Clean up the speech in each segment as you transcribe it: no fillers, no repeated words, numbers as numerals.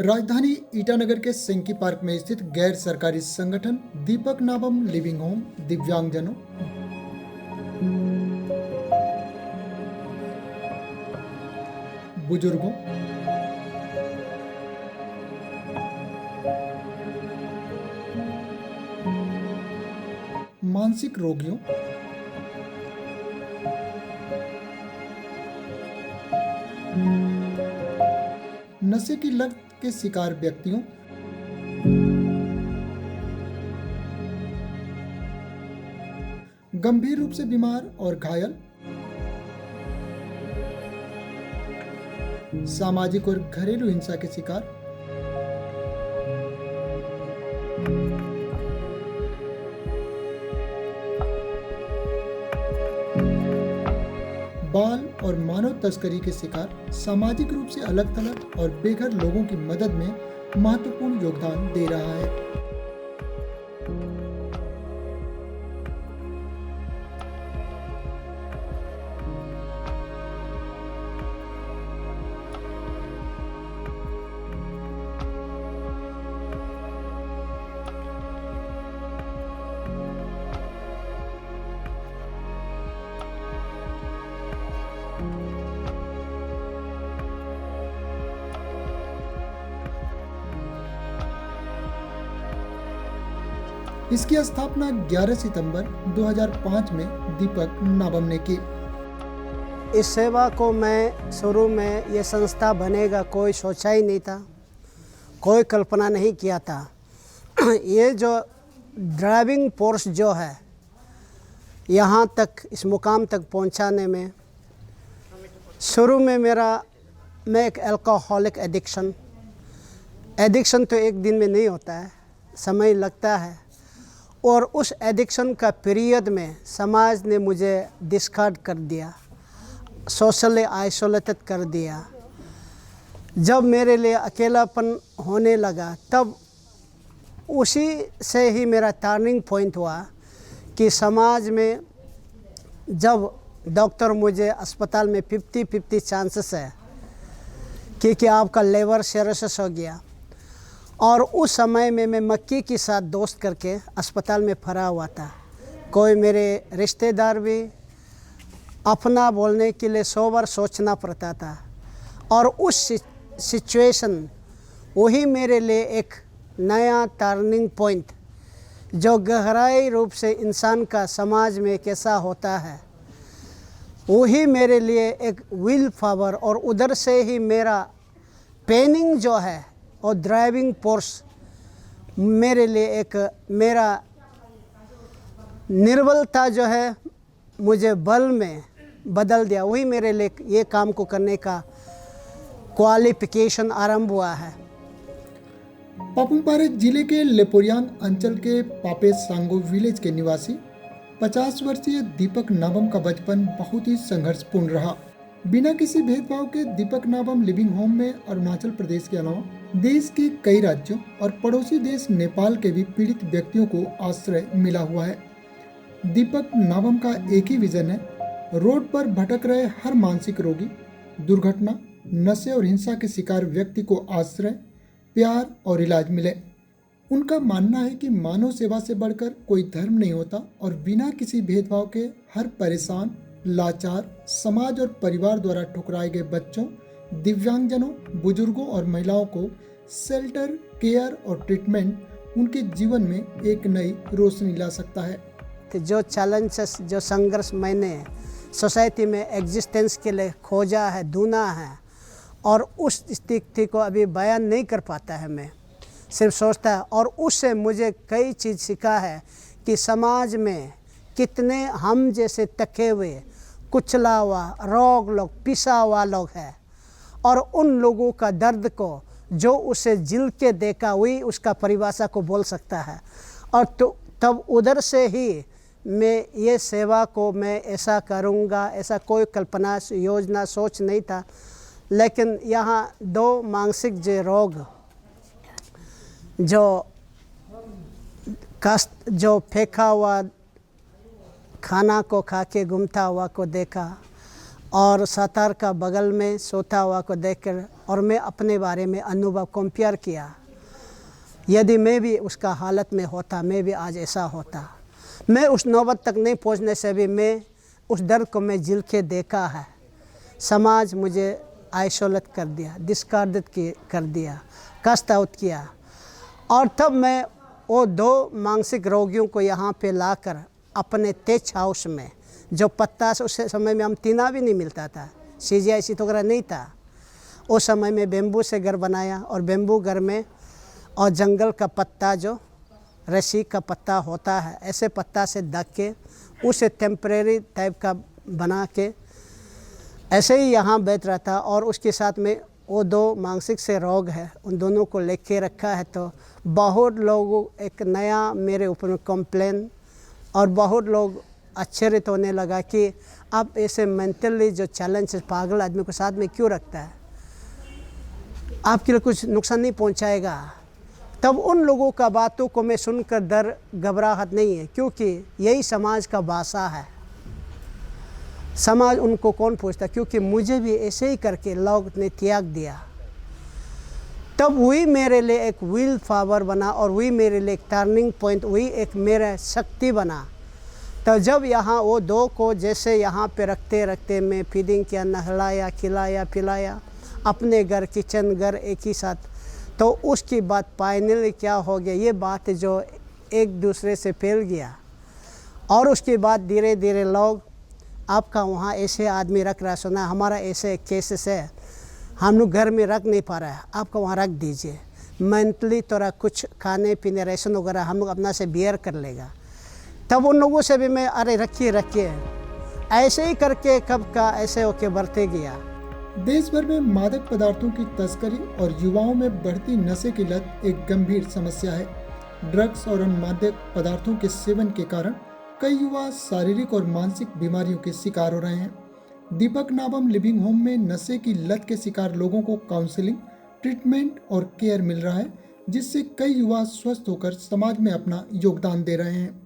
राजधानी ईटानगर के सेंकी पार्क में स्थित गैर सरकारी संगठन दीपक नाबम लिविंग होम दिव्यांगजनों, बुजुर्गों, मानसिक रोगियों, नशे की लत के शिकार व्यक्तियों, गंभीर रूप से बीमार और घायल, सामाजिक और घरेलू हिंसा के शिकार, बाल और मानव तस्करी के शिकार, सामाजिक रूप से अलग थलग और बेघर लोगों की मदद में महत्वपूर्ण योगदान दे रहा है। इसकी स्थापना 11 सितंबर 2005 में दीपक नाबम ने की। इस सेवा को मैं शुरू में ये संस्था बनेगा कोई सोचा ही नहीं था, कोई कल्पना नहीं किया था। ये जो ड्राइविंग फोर्स जो है यहाँ तक इस मुकाम तक पहुँचाने में, शुरू में मैं एक अल्कोहलिक एडिक्शन तो एक दिन में नहीं होता है, समय लगता है। और उस एडिक्शन का पीरियड में समाज ने मुझे डिस्कार्ड कर दिया, सोशली आइसोलेटेड कर दिया। जब मेरे लिए अकेलापन होने लगा तब उसी से ही मेरा टर्निंग पॉइंट हुआ कि समाज में जब डॉक्टर मुझे अस्पताल में 50-50 चांसेस है कि आपका लिवर सिरोसिस हो गया, और उस समय में मैं मक्की के साथ दोस्त करके अस्पताल में फरा हुआ था। कोई मेरे रिश्तेदार भी अपना बोलने के लिए 100 बार सोचना पड़ता था। और उस सिचुएशन वही मेरे लिए एक नया टर्निंग पॉइंट, जो गहराई रूप से इंसान का समाज में कैसा होता है, वही मेरे लिए एक विल पावर। और उधर से ही मेरा पेनिंग जो है और ड्राइविंग फोर्स मेरे लिए एक मेरा निर्बलता जो है मुझे बल में बदल दिया। वही मेरे लिए ये काम को करने का क्वालिफिकेशन आरंभ हुआ है। पापुमपारे जिले के लेपोरियांग अंचल के पापे सांगो विलेज के निवासी 50 वर्षीय दीपक नाबम का बचपन बहुत ही संघर्षपूर्ण रहा। बिना किसी भेदभाव के दीपक नाबम लिविंग होम में अरुणाचल प्रदेश के अलावा देश के कई राज्यों और पड़ोसी देश नेपाल के भी पीड़ित व्यक्तियों को आश्रय मिला हुआ है। दीपक नाबम का एक ही विजन है, रोड पर भटक रहे हर मानसिक रोगी, दुर्घटना, नशे और हिंसा के शिकार व्यक्ति को आश्रय, प्यार और इलाज मिले। उनका मानना है कि मानव सेवा से बढ़कर कोई धर्म नहीं होता और बिना किसी भेदभाव के हर परेशान, लाचार, समाज और परिवार द्वारा ठुकराए गए बच्चों, दिव्यांगजनों, बुजुर्गों और महिलाओं को शेल्टर, केयर और ट्रीटमेंट उनके जीवन में एक नई रोशनी ला सकता है। तो जो चैलेंजेस, जो संघर्ष मैंने सोसाइटी में एग्जिस्टेंस के लिए खोजा है, ढूंढा है, और उस स्थिति को अभी बयान नहीं कर पाता है, मैं सिर्फ सोचता है। और उससे मुझे कई चीज़ सीखा है कि समाज में कितने हम जैसे तके हुए, कुचला हुआ रोग लोग, पिसा हुआ लोग हैं, और उन लोगों का दर्द को जो उसे जिल के देखा वही उसका परिभाषा को बोल सकता है। और तो तब उधर से ही मैं ये सेवा को मैं ऐसा करूँगा, ऐसा कोई कल्पना योजना सोच नहीं था। लेकिन यहाँ 2 मानसिक जो रोग, जो फेंका हुआ खाना को खा के घूमता हुआ को देखा, और सातार का बगल में सोता हुआ को देखकर और मैं अपने बारे में अनुभव कंपेयर किया। यदि मैं भी उसका हालत में होता, मैं भी आज ऐसा होता। मैं उस नौबत तक नहीं पहुंचने से भी मैं उस दर्द को मैं झेल के देखा है। समाज मुझे आइसोलेट कर दिया, डिस्कार्डेड कर दिया, कास्ट आउट किया। और तब मैं वो 2 मानसिक रोगियों को यहाँ पे लाकर अपने टेच हाउस में, जो पत्ता से उस समय में हम टीना भी नहीं मिलता था, सीजिया इसी तो नहीं था, उस समय में बेम्बू से घर बनाया और बेम्बू घर में और जंगल का पत्ता जो रस्सी का पत्ता होता है, ऐसे पत्ता से ढक के उसे टेम्परेरी टाइप का बना के ऐसे ही यहाँ बैठ रहा था। और उसके साथ में वो 2 मानसिक से रोग है, उन दोनों को लेके रखा है। तो बहुत लोग एक नया मेरे ऊपर में कंप्लेन और बहुत लोग आश्चर्यित होने लगा कि आप ऐसे मेंटली जो चैलेंज पागल आदमी को साथ में क्यों रखता है, आपके लिए कुछ नुकसान नहीं पहुंचाएगा। तब उन लोगों का बातों को मैं सुनकर डर घबराहट नहीं है, क्योंकि यही समाज का भाषा है। समाज उनको कौन पूछता, क्योंकि मुझे भी ऐसे ही करके लोग ने त्याग दिया। तब वही मेरे लिए एक विल पावर बना और वही मेरे लिए एक टर्निंग पॉइंट, वही एक मेरा शक्ति बना। तो जब यहाँ वो 2 को जैसे यहाँ पे रखते रखते मैं फीडिंग किया, नहलाया, खिलाया, पिलाया, अपने घर किचन घर एक ही साथ, तो उसकी बात फाइनली क्या हो गया, ये बात जो एक दूसरे से फैल गया। और उसके बाद धीरे धीरे लोग, आपका वहाँ ऐसे आदमी रख रहा, सुना हमारा ऐसे केसेस है, हम लोग घर में रख नहीं पा रहा है, आपका वहाँ रख दीजिए, मंथली थोड़ा कुछ खाने पीने रेशन वगैरह हम लोग अपना से बियर कर लेगा। तब उन लोगों से भी मैं अरे रखिए ऐसे ही करके कब का ऐसे होके बढ़ते गया। देश भर में मादक पदार्थों की तस्करी और युवाओं में बढ़ती नशे की लत एक गंभीर समस्या है। ड्रग्स और अन्य मादक पदार्थों के सेवन के कारण कई युवा शारीरिक और मानसिक बीमारियों के शिकार हो रहे हैं। दीपक नाबम लिविंग होम में नशे की लत के शिकार लोगों को काउंसलिंग, ट्रीटमेंट और केयर मिल रहा है, जिससे कई युवा स्वस्थ होकर समाज में अपना योगदान दे रहे हैं।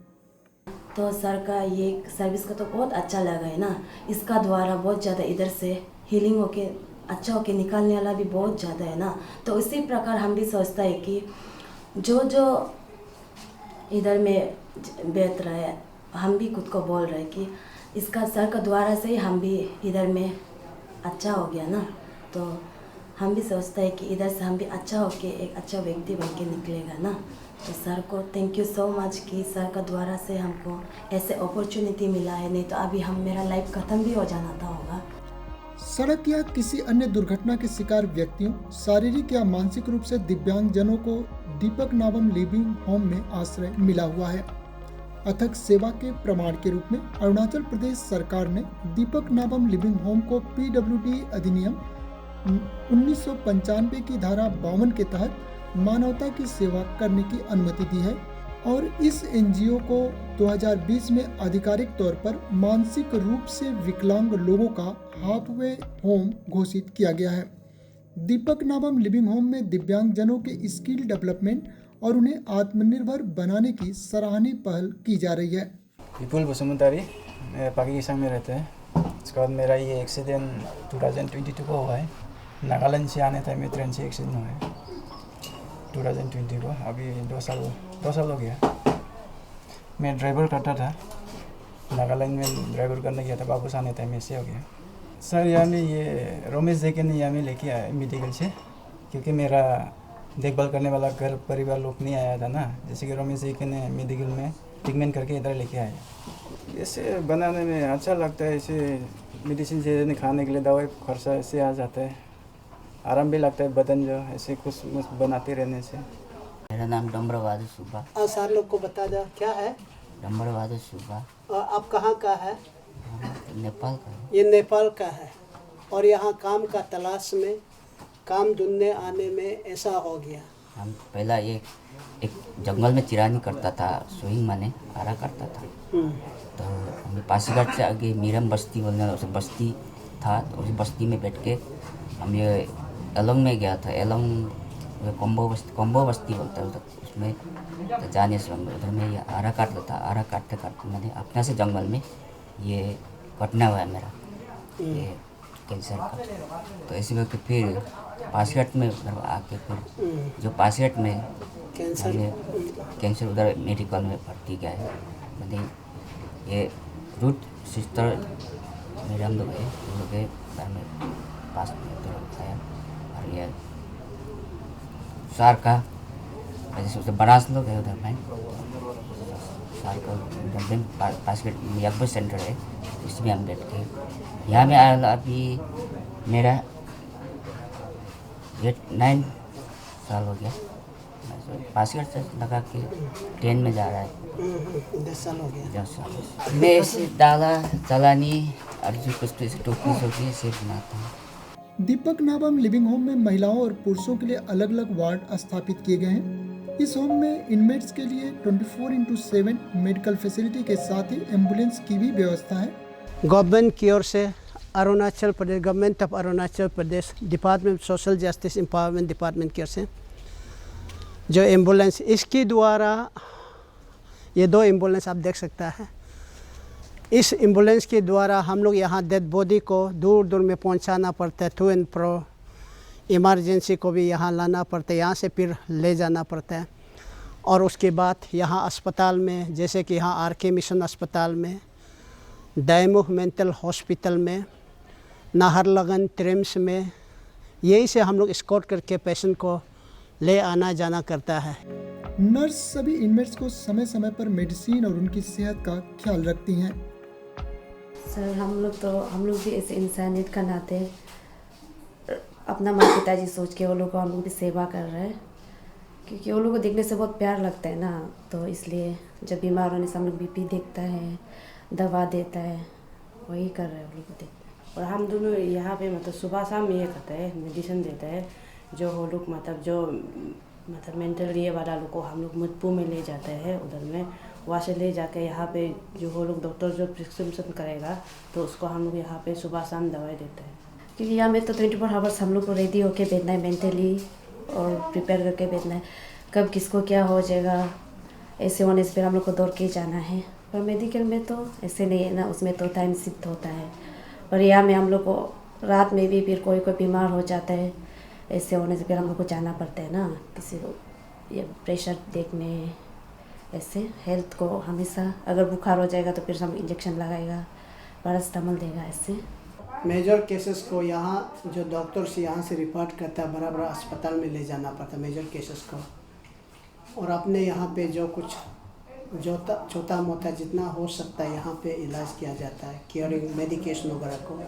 तो सर का ये सर्विस का तो बहुत अच्छा लगा है ना, इसका द्वारा बहुत ज़्यादा इधर से हीलिंग होके अच्छा होके निकालने वाला भी बहुत ज़्यादा है ना। तो उसी प्रकार हम भी सोचता है कि जो इधर में बैठ रहा है, हम भी खुद को बोल रहे हैं कि इसका सर का द्वारा से ही हम भी इधर में अच्छा हो गया ना। तो हम भी सोचते हैं कि इधर से हम भी अच्छा होके एक अच्छा व्यक्ति बन के निकलेगा ना। तो सर को थैंक यू सो मच कि सर का द्वारा से हमको ऐसे अपॉर्चुनिटी मिला है, नहीं तो अभी मेरा लाइफ ख़त्म भी हो जाना था होगा। सड़क या किसी अन्य दुर्घटना के शिकार व्यक्तियों, शारीरिक या मानसिक रूप से दिव्यांग जनों को दीपक नाबम लिविंग होम में आश्रय मिला हुआ है। अथक सेवा के प्रमाण के रूप में अरुणाचल प्रदेश सरकार ने दीपक नाबम लिविंग होम को PWD अधिनियम 1995 की धारा 52 के तहत मानवता की सेवा करने की अनुमति दी है और इस NGO को 2020 में आधिकारिक तौर पर मानसिक रूप से विकलांग लोगों का हाफवे होम घोषित किया गया है। दीपक नाबम लिविंग होम में दिव्यांग जनों के स्किल डेवलपमेंट और उन्हें आत्मनिर्भर बनाने की सराहनीय पहल की जा रही है। विपुल बसुमतारी, मैं पाकिस्तान में रहते हैं। इसके बाद मेरा ये एक्सीडेंट 2022 को हुआ है। नागालैंड से आने टाइम में ट्रेन से एक्सीडेंट हुआ है 2020 को। अभी 2 साल हो गया। मैं ड्राइवर करता था, नागालैंड में ड्राइवर करने गया था, वापस आने टाइम ऐसे हो गया। सर यहाँ में ये रमेश जी के ने यहाँ में लेके आया मेडिकल से, क्योंकि मेरा देखभाल करने वाला घर परिवार लोग नहीं आया था ना। जैसे कि रमेश जी के ने मेडिकल में ट्रीटमेंट करके इधर लेके आया। ऐसे बनाने में अच्छा लगता है, ऐसे मेडिसिन से खाने के लिए दवाई खर्चा ऐसे आ जाता है, आराम भी लगता है बदन जो ऐसे कुछ बनाते रहने से। मेरा नाम डम्बरवाद सुब्बा। सर लोग को बता दो क्या है। डम्बरवाद सुब्बा। आप कहाँ का है? नेपाल का। ये नेपाल का है और यहाँ काम का तलाश में काम ढूंढने आने में ऐसा हो गया। हम पहला ये एक जंगल में चिरानी करता था, सोइंग माने आरा करता था। तो हमें पासीघाट से आगे मीरम बस्ती बोलने उस बस्ती था, तो उस बस्ती में बैठ के हम ये एलोंग में गया था। एलोंग कोम्बो बस्ती बोलता है उसमें। तो जाने से उधर में ये आरा काटता था। आरा काटते काटते मैंने अपना से जंगल में ये घटना हुआ है मेरा। ये कैंसर का। तो ऐसे करके फिर पासीघाट में उधर आके फिर जो पासीघाट में कैंसर उधर मेडिकल में भर्ती किया है। मतलब ये रूट सिस्टर मैडम लोग है, उन लोग के घर में पास में उधर आया। और ये सार का जैसे उधर बनास लोग है उधर में सार का उधर में पासीघाट यकबर सेंटर है, इसमें हम बैठ के यहाँ में आया। अभी मेरा 9 साल हो गया। पासीघाट से लगा के ट्रेन में जा रहा है 10 साल हो गया। 10 साल। मैं ऐसे दाला चलानी और जो कुछ ऐसे टोपी सोपी से बनाता हूँ। दीपक नाबम लिविंग होम में महिलाओं और पुरुषों के लिए अलग अलग वार्ड स्थापित किए गए हैं। इस होम में इनमेट्स के लिए 24/7 मेडिकल फैसिलिटी के साथ ही एम्बुलेंस की भी व्यवस्था है। गवर्नमेंट की ओर से Arunachal Pradesh, government of Arunachal Pradesh, department social justice empowerment department की ओर से जो एम्बुलेंस, इसके द्वारा ये 2 एम्बुलेंस आप देख सकता है। इस एम्बुलेंस के द्वारा हम लोग यहाँ डेड बॉडी को दूर दूर में पहुँचाना पड़ता है, टू एंड प्रो। इमरजेंसी को भी यहाँ लाना पड़ता है, यहाँ से फिर ले जाना पड़ता है। और उसके बाद यहाँ अस्पताल में, जैसे कि यहाँ आर.के. मिशन अस्पताल में, डायमुख मेंटल हॉस्पिटल में, नाहरलगन ट्रिम्स में, यहीं से हम लोग स्कॉट करके पेशेंट को ले आना जाना करता है। नर्स सभी इनमेट्स को समय समय पर मेडिसिन और उनकी सेहत का ख्याल रखती हैं। सर हम लोग भी ऐसे इंसानियत का नाते अपना माँ पिताजी सोच के वो लोग को हम लोग भी सेवा कर रहे हैं, क्योंकि वो लोग को देखने से बहुत प्यार लगता है ना। तो इसलिए जब बीमार होने से हम लोग BP देखता है, दवा देता है, वही कर रहे हैं वो लोग को देखते हैं। और हम दोनों यहाँ पे मतलब सुबह शाम ये करता है, मेडिसिन देता है। जो वो लोग मतलब मेंटल ये वाला लोग को हम लोग मुतपू में ले जाते हैं, उधर में वहाँ से ले जाके यहाँ पे जो वो लोग डॉक्टर जो प्रिस्क्रिप्शन करेगा तो उसको हम लोग यहाँ पे सुबह शाम दवाई देते हैं। क्योंकि यहाँ में तो 24 आवर्स हम लोग को रेडी होके बैठना है, मेंटली और प्रिपेयर करके बैठना है, कब किसको क्या हो जाएगा। ऐसे होने से फिर हम लोग को दौड़ के जाना है। पर मेडिकल में तो ऐसे नहीं है ना, उसमें तो टाइम शिफ्ट होता है। और यहाँ में हम लोग को रात में भी फिर कोई बीमार हो जाता है, ऐसे होने से फिर हम लोग को जाना पड़ता है ना, किसी को ये प्रेशर देखने। ऐसे हेल्थ को हमेशा अगर बुखार हो जाएगा तो फिर हम इंजेक्शन लगाएगा, पैरासिटामोल देगा। ऐसे मेजर केसेस को यहाँ जो डॉक्टर्स यहाँ से रिपोर्ट करता है, बड़ा बड़ा अस्पताल में ले जाना पड़ता है मेजर केसेस को। और अपने यहाँ पे जो कुछ छोटा मोटा जितना हो सकता है यहाँ पे इलाज किया जाता है, केयरिंग मेडिकेशन वगैरह को।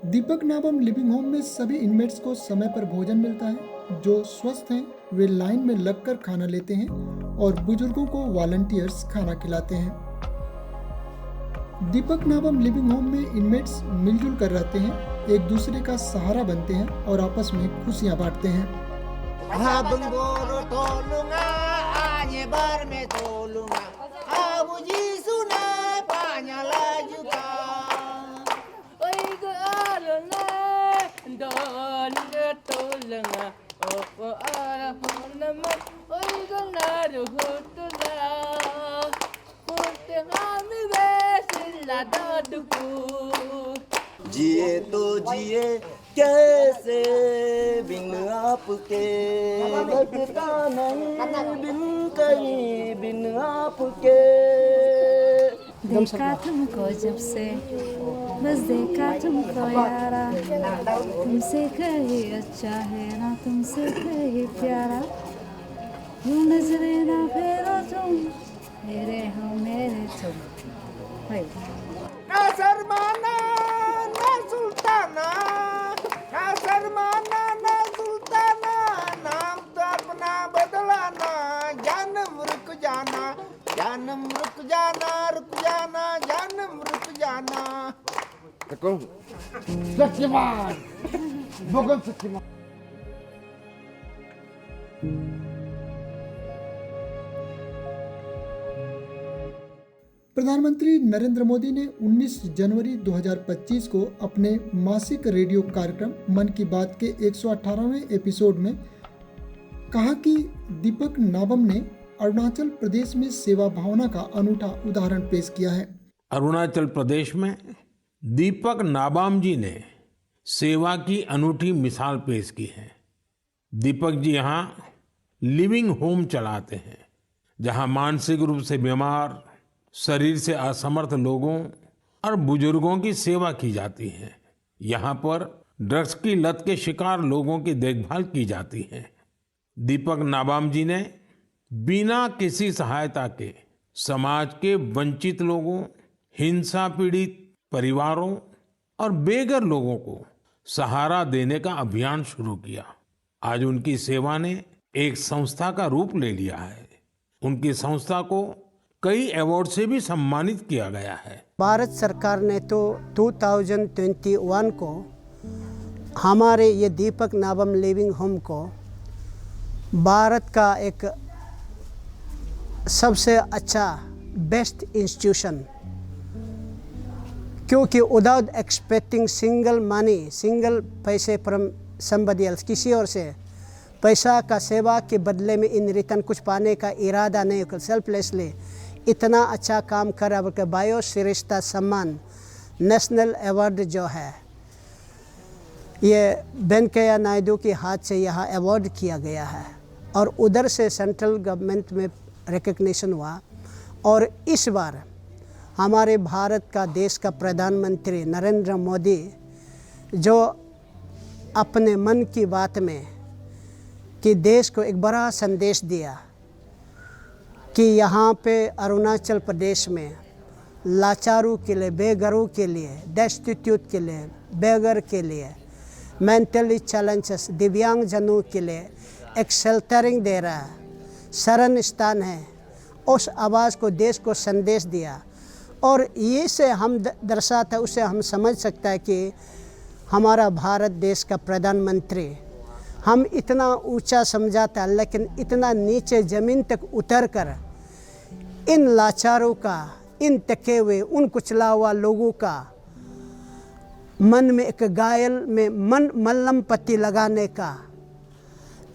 दीपक नाबम लिविंग होम में सभी इनमेट्स को समय पर भोजन मिलता है। जो स्वस्थ हैं वे लाइन में लगकर खाना लेते हैं और बुजुर्गों को वॉलंटियर्स खाना खिलाते हैं। दीपक नाबम लिविंग होम में इनमेट्स मिलजुल कर रहते हैं, एक दूसरे का सहारा बनते हैं और आपस में खुशियां बांटते हैं। जिए तो जिए कैसे बिन आपके, लगता नहीं बिन कहीं बिन आपके। देखा तुमको जब से बस देखा तुमको यारा, तुमसे कहीं अच्छा है ना तुमसे कहीं प्यारा, यूं नजरे ना फेरो तुम, मेरे हो मेरे तुम। ना शर्माना ना सुल्ताना, ना शर्माना ना सुल्ताना, नाम तो अपना बदलाना, जानम रुक जाना, जानम रुक जाना, रुक जाना, जानम रुक जाना। सत्यवान भगवान सत्यवान। प्रधानमंत्री नरेंद्र मोदी ने 19 जनवरी 2025 को अपने मासिक रेडियो कार्यक्रम मन की बात के 118वें एपिसोड में कहा कि दीपक नाबम ने अरुणाचल प्रदेश में सेवा भावना का अनूठा उदाहरण पेश किया है। अरुणाचल प्रदेश में दीपक नाबाम जी ने सेवा की अनूठी मिसाल पेश की है। दीपक जी यहाँ लिविंग होम चलाते हैं, जहाँ मानसिक रूप से बीमार, शरीर से असमर्थ लोगों और बुजुर्गों की सेवा की जाती है। यहाँ पर ड्रग्स की लत के शिकार लोगों की देखभाल की जाती है। दीपक नाबाम जी ने बिना किसी सहायता के समाज के वंचित लोगों, हिंसा पीड़ित परिवारों और बेघर लोगों को सहारा देने का अभियान शुरू किया। आज उनकी सेवा ने एक संस्था का रूप ले लिया है। उनकी संस्था को कई अवार्ड से भी सम्मानित किया गया है। भारत सरकार ने तो 2021 को हमारे ये दीपक नाबाम लिविंग होम को भारत का एक सबसे अच्छा बेस्ट इंस्टीट्यूशन, क्योंकि विदाउट एक्सपेक्टिंग सिंगल पैसे फ्रॉम समबडी एल्स, किसी और से पैसा का सेवा के बदले में इन रिटर्न कुछ पाने का इरादा नहीं कर, सेल्फलेसली इतना अच्छा काम करा। बल्कि बायोश्रेष्ठता सम्मान नेशनल अवार्ड जो है ये वेंकैया नायडू के हाथ से यहाँ अवार्ड किया गया है और उधर से सेंट्रल गवर्नमेंट में रिकग्निशन हुआ। और इस बार हमारे भारत का देश का प्रधानमंत्री नरेंद्र मोदी जो अपने मन की बात में कि देश को एक बड़ा संदेश दिया कि यहाँ पे अरुणाचल प्रदेश में लाचारों के लिए, बेघरों के लिए, डेस्टिट्यूट के लिए, बेघर के लिए, मेंटली चैलेंजेस, दिव्यांग जनों के लिए एक शेल्टरिंग दे रहा है, शरण स्थान है। उस आवाज़ को देश को संदेश दिया और ये से हम दर्शाता है, उससे हम समझ सकता है कि हमारा भारत देश का प्रधानमंत्री हम इतना ऊंचा समझाता है, लेकिन इतना नीचे ज़मीन तक उतर कर इन लाचारों का, इन टके हुए, उन कुचला हुआ लोगों का मन में एक घायल में मल्लम पट्टी लगाने का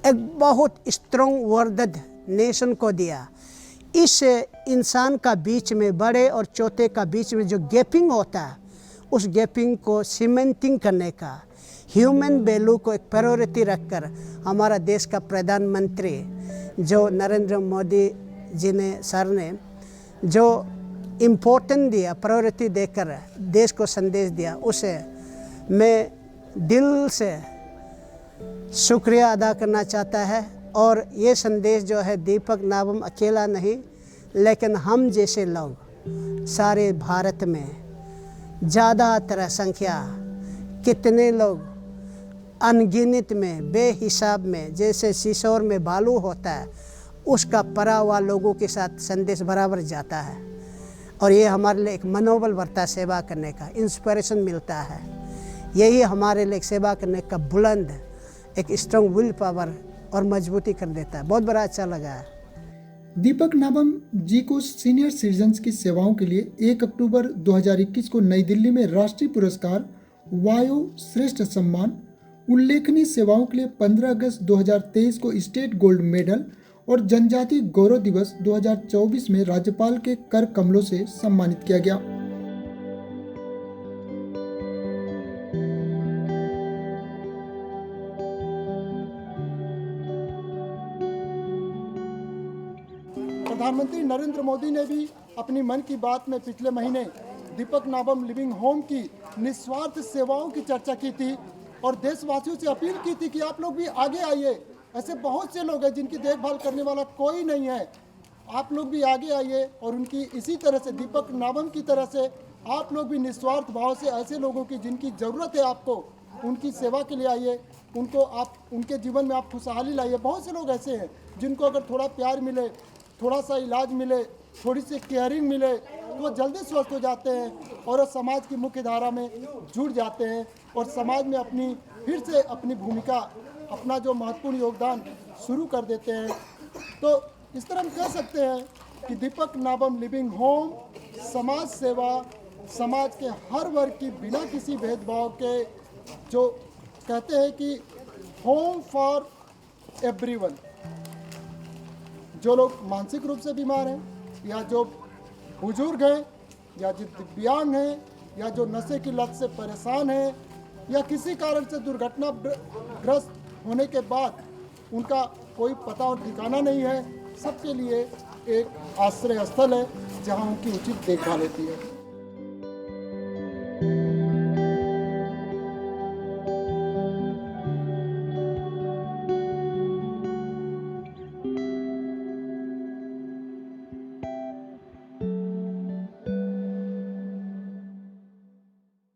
एक बहुत स्ट्रॉन्ग वर्ड नेशन को दिया। इस इंसान का बीच में, बड़े और छोटे का बीच में जो गैपिंग होता है, उस गैपिंग को सीमेंटिंग करने का, ह्यूमन वैल्यू को एक प्रायोरिटी रखकर हमारा देश का प्रधानमंत्री जो नरेंद्र मोदी जी ने सर ने जो इम्पोर्टेंट दिया, प्रायोरिटी देकर देश को संदेश दिया, उसे मैं दिल से शुक्रिया अदा करना चाहता है। और ये संदेश जो है दीपक नाबाम अकेला नहीं, लेकिन हम जैसे लोग सारे भारत में ज़्यादातर संख्या कितने लोग अनगिनत में, बेहिसाब में, जैसे सिसोर में बालू होता है, उसका परा हुआ लोगों के साथ संदेश बराबर जाता है। और ये हमारे लिए एक मनोबल बढ़ता है सेवा करने का, इंस्पिरेशन मिलता है। यही हमारे लिए सेवा करने का बुलंद एक स्ट्रॉन्ग विल पावर और मजबूती कर देता है। बहुत बड़ा अच्छा लगा है। दीपक नाबाम जी को सीनियर सिटीजन्स की सेवाओं के लिए 1 अक्टूबर 2021 को नई दिल्ली में राष्ट्रीय पुरस्कार वायो श्रेष्ठ सम्मान, उल्लेखनीय सेवाओं के लिए 15 अगस्त 2023 को स्टेट गोल्ड मेडल और जनजाति गौरव दिवस 2024 में राज्यपाल के कर कमलों से सम्मानित किया गया। प्रधानमंत्री नरेंद्र मोदी ने भी अपनी मन की बात में पिछले महीने दीपक नाबाम लिविंग होम की निस्वार्थ सेवाओं की चर्चा की थी और देशवासियों से अपील की थी कि आप लोग भी आगे आइए। ऐसे बहुत से लोग हैं जिनकी देखभाल करने वाला कोई नहीं है, आप लोग भी आगे आइए और उनकी इसी तरह से दीपक नाबाम की तरह से आप लोग भी निस्वार्थ भाव से ऐसे लोगों की जिनकी ज़रूरत है आपको, उनकी सेवा के लिए आइए, उनको आप उनके जीवन में आप खुशहाली लाइए। बहुत से लोग ऐसे हैं जिनको अगर थोड़ा प्यार मिले, थोड़ा सा इलाज मिले, थोड़ी सी केयरिंग मिले तो वो जल्दी स्वस्थ हो जाते हैं और समाज की मुख्य धारा में जुड़ जाते हैं और समाज में अपनी फिर से अपनी भूमिका, अपना जो महत्वपूर्ण योगदान शुरू कर देते हैं। तो इस तरह हम कह सकते हैं कि दीपक नाबाम लिविंग होम समाज सेवा, समाज के हर वर्ग की बिना किसी भेदभाव के, जो कहते हैं कि होम फॉर एवरीवन, जो लोग मानसिक रूप से बीमार हैं या जो बुजुर्ग हैं या जो दिव्यांग हैं या जो नशे की लत से परेशान है या किसी कारण से दुर्घटनाग्रस्त होने के बाद उनका कोई पता और ठिकाना नहीं है, सबके लिए एक आश्रय स्थल है जहां उनकी उचित देखभाल होती है।